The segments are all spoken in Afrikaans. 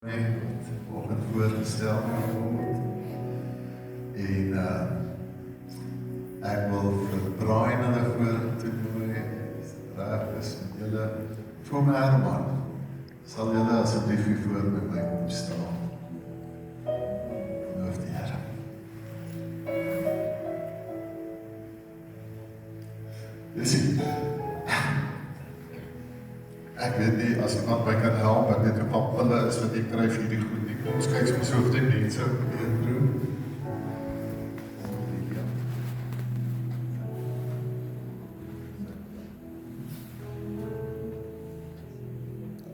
Wat het voorgesteld word. En ek wil vir Brian hulle vorentoe nooi. Reg is met julle. Vir my Herman, sal julle asseblief hier voor met my kom staan. Loof die Here. Dis ek weet nie, as iemand my kan help, ek weet hoe papille is wat ek kry vir hierdie goed nie. Kom ons kyk soms hoe die mense probeer doen.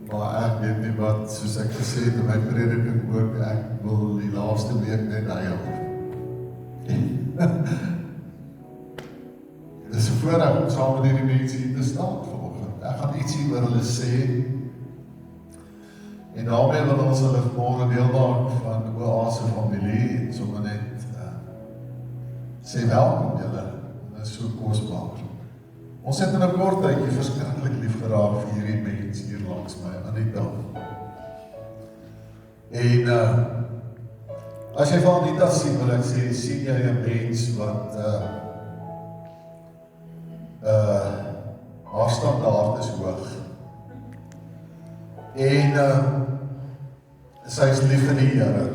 Maar ek weet nie wat, soos ek gesê het in my prediking ook, ek wil die laaste week net huil. Dis 'n voorreg om saam met hierdie mense hier te staan vanoggend. Ek gaan ietsie oor hulle sê. En daarmee wil ons hulle vanmôre deel maak van die Oase familie en sommer net sê welkom julle. Dit is so kosbaar. Ons het in 'n kort tydjie verskriklik lief geraak vir hierdie mense hier langs my, Anita. En as jy vir Anita sien, wil ek sê, sien jy 'n mens wat haar standaard is hoog. En sy is lief vir die Here.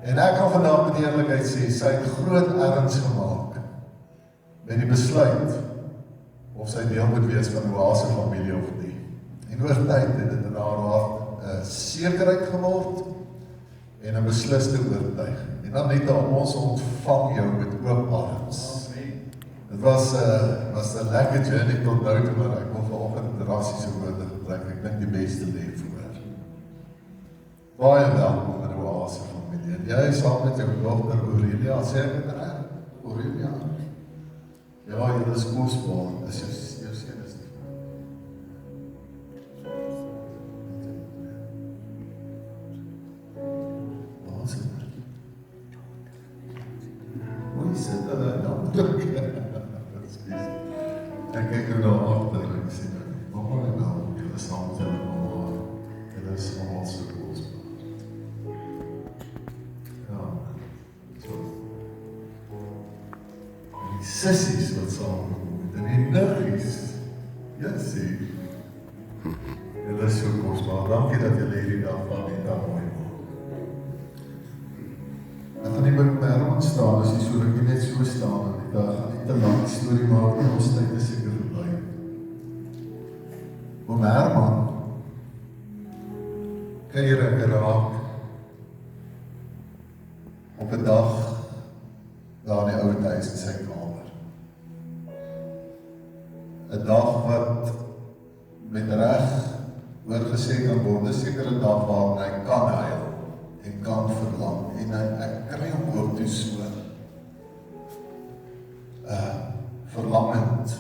En ek kan vandag met eerlikheid sê, sy het groot erns gemaak met die besluit of sy deel moet wees van die Oase familie of nie. En oor tyd het dit in haar hart sekerheid geword en 'n besliste oortuiging. En dan net om ons ontvang jou met oop arms. Het was 'n lekker journey tot nou toe, maar ek wil vanoggend rassiese woorde gebruik. Ek dink die beste lê voor. Baie welkom in die Oase familie. En jy saam met jou dogter Aurelia, sê ek dit reg? Aurelia. Ja, jy is kosbaar. Dis jou seun is nie. Wat is dit? Hoe is dit dan? Ek kyk nou na agter en ek sê, mamma en nou, julle saam met julle mamma, julle is allemaal so kosbaar. Ja, so. En die sissies wat saam moet, en die niggies, ja sê, julle is so kosbaar. Dankie dat julle hierdie dag van die dag mooi maak. Ek gaan nie met my Herman staan, as die so ek net so staan, en ek gaan nie te lang storie maak, en ons tyd is seker verby. Oom Herman, kuier ek raak, op 'n dag, daar in die oude huis in sy kamer. 'n dag wat, met reg, oorgesê kan word, dis seker 'n dag waarin hy kan huil, en kan verlang, en ek kry hom ook toe so, verlangend.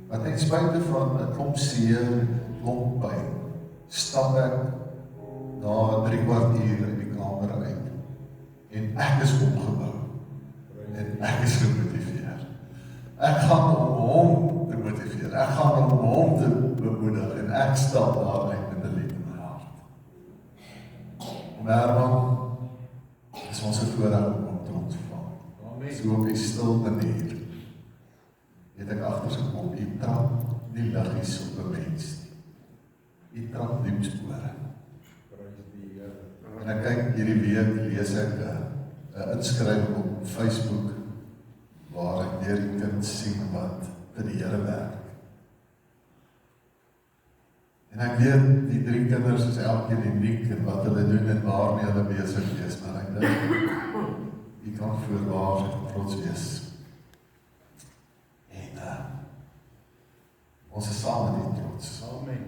Want ten spyte van 'n klomp seer, klomp pyn, stap ek na 3 kwartier in die kamer uit. En ek is opgebou. En ek is gemotiveer. Ek gaan om hom te motiveer. Ek gaan om hom te bemoedig. En ek stap daar uit met 'n lied in my hart. Herman, is ons 'n voorreg om hom te ontvang. So op die stil manier het ek agtergekom, die trap nie liggies op 'n mens nie. Die trap diep spore. En ek kyk hierdie week, lees ek 'n inskrywing op Facebook, waar ek deur die kind sien wat vir die Here werk. En ek weet, die 3 kinders is elkeen uniek in wat hulle doen en waarmee hulle besig is, maar ek dink, jy kan voorwaar en trots wees. En ons is saam met die trots. Amen.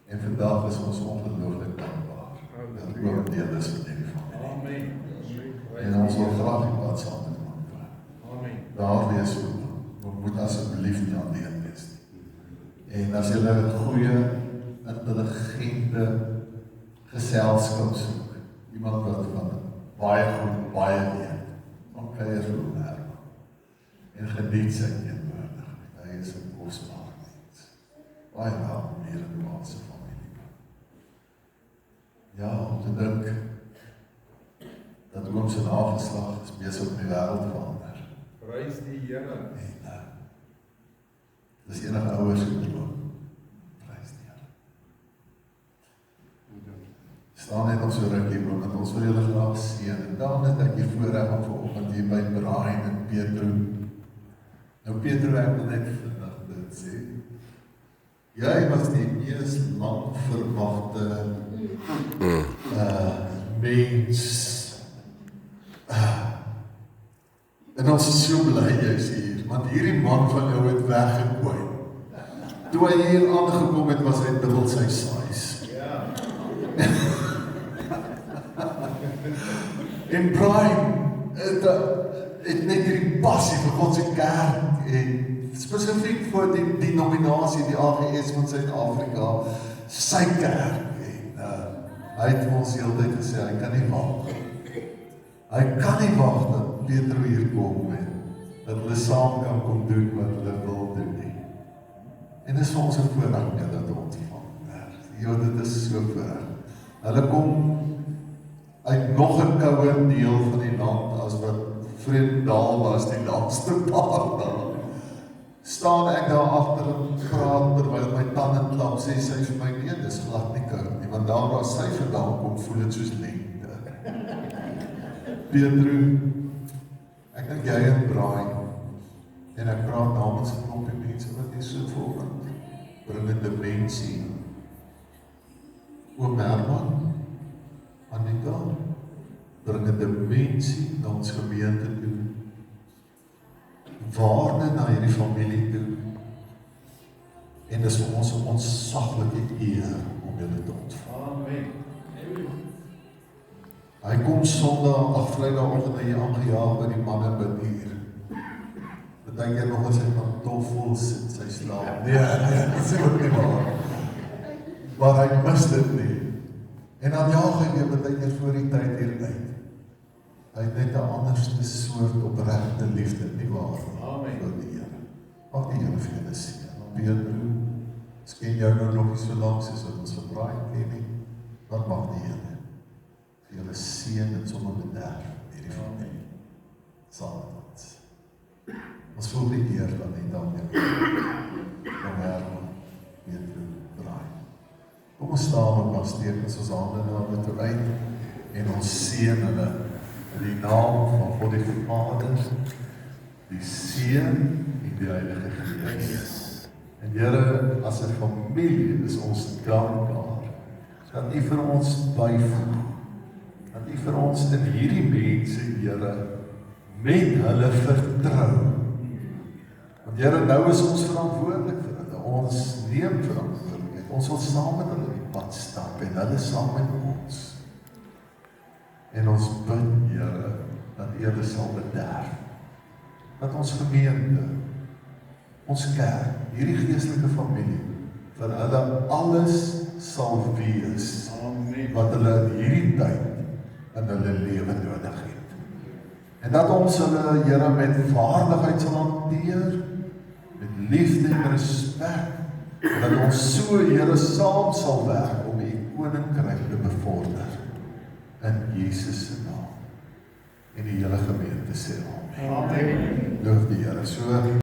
En vandag is ons ongelooflik dankbaar. Dat u ook deel is van die familie. Amen. En ons wil graag die pad saam met hom gaan. Amen. Daar wees ons moet asseblief nie alleen wees nie. En as jy 'n goeie, intelligente geselskap soek, iemand wat van baie goed, baie weet, dan kuier vir Herman. En geniet sy teenwoordigheid. Hy is 'n kosbare mens. Baie welkom hier in die Oase familie. om te dink dat oom se nageslag is besig om die wêreld te verander. Prys die Here. En dis enige ouers se droom. Prys die Here. Staan net op so rukkie, oom, dat ons vir julle graag seën. En dan het ek die voorreg om vanoggend hier by Brian en Petro. Nou Petro, ek wil net vandag dit sê. Jy was die mees lang verwagte mens. En ons is so bly jy is hier, want hierdie man van jou het weggegooi. Toe hy hier aangekom het, was hy dubbel sy size. Ja. En Brian het net hierdie passie vir God se kerk en spesifiek vir die denominasie, die AGS van Suid-Afrika, sy kerk. En hy het vir ons die hele tyd gesê, hy kan nie wag. Hy kan nie wag dat Petro hier kom en dat hulle saam kan kom doen wat hulle wil doen nie. En dis vir ons 'n voorreg om julle te ontvang. Ja, dit is so voorreg. Hulle kom uit nog 'n kouer deel van die land as wat Vredendal was die laaste paar dae. Staan ek daar agter en praat terwyl my tande klap, sê sy vir my, nee, dis glad nie koud nie, want daar waar sy vandaan kom, voel dit soos lente. Petro, ek dink jy en Brian, en ek praat namens 'n klompie mense wat hier so volgend, bring 'n dimensie. Oom Herman, Anita, bring 'n dimensie na ons gemeente toe. Waarde na hierdie familie toe. En dis vir ons 'n ontsaglike eer om julle te ontvang. Amen. Hy kom Sondag, Vrydagoggend hier aangejaag by die manne bid hier. Bedank jy nog as hy pantoffels en sy slaap. Nee, dit is ook nie waar. Maar hy mis dit nie. En dan jaag hy weer bedank jy voor die tyd hier uit. Hy het net 'n anderste soort opregte liefde, nie waar? Amen. Vir die Here. Mag die Here vir julle seën. Petro, ons ken jou nou nog nie so lank soos wat ons gebraai ken nie. Wat mag die Here vir julle seën en sommer bederf hierdie familie. Saam met ons. Ons voel die eer dan net aan julle. Kom Herman, Petro, Brian. Kom ons staan op, ons steek ons hande na hulle toe uit en ons seën hulle. In die naam van God die Vader, die Seun en die Heilige Gees. En Here, as 'n familie is ons dankbaar dat U vir ons byvoeg, dat U vir ons in hierdie mense, Here, met hulle vertrou. Want Here, nou is ons verantwoordelik vir hulle. Ons neem verantwoordelikheid. Ons wil saam met hulle die pad stap en hulle saam met ons. En ons bid, Here, dat U hulle sal bederf. Dat ons gemeente, ons kerk, hierdie geestelike familie, vir hulle alles sal wees. Amen. Wat hulle in hierdie tyd in hulle lewe nodig het. En dat ons hulle, Here, met waardigheid sal hanteer, met liefde en respek, en dat ons so, Here, saam sal werk om U koninkryk te bevorder. In Jesus se naam. En die hele gemeente sê amen. Amen. Loof die Here. So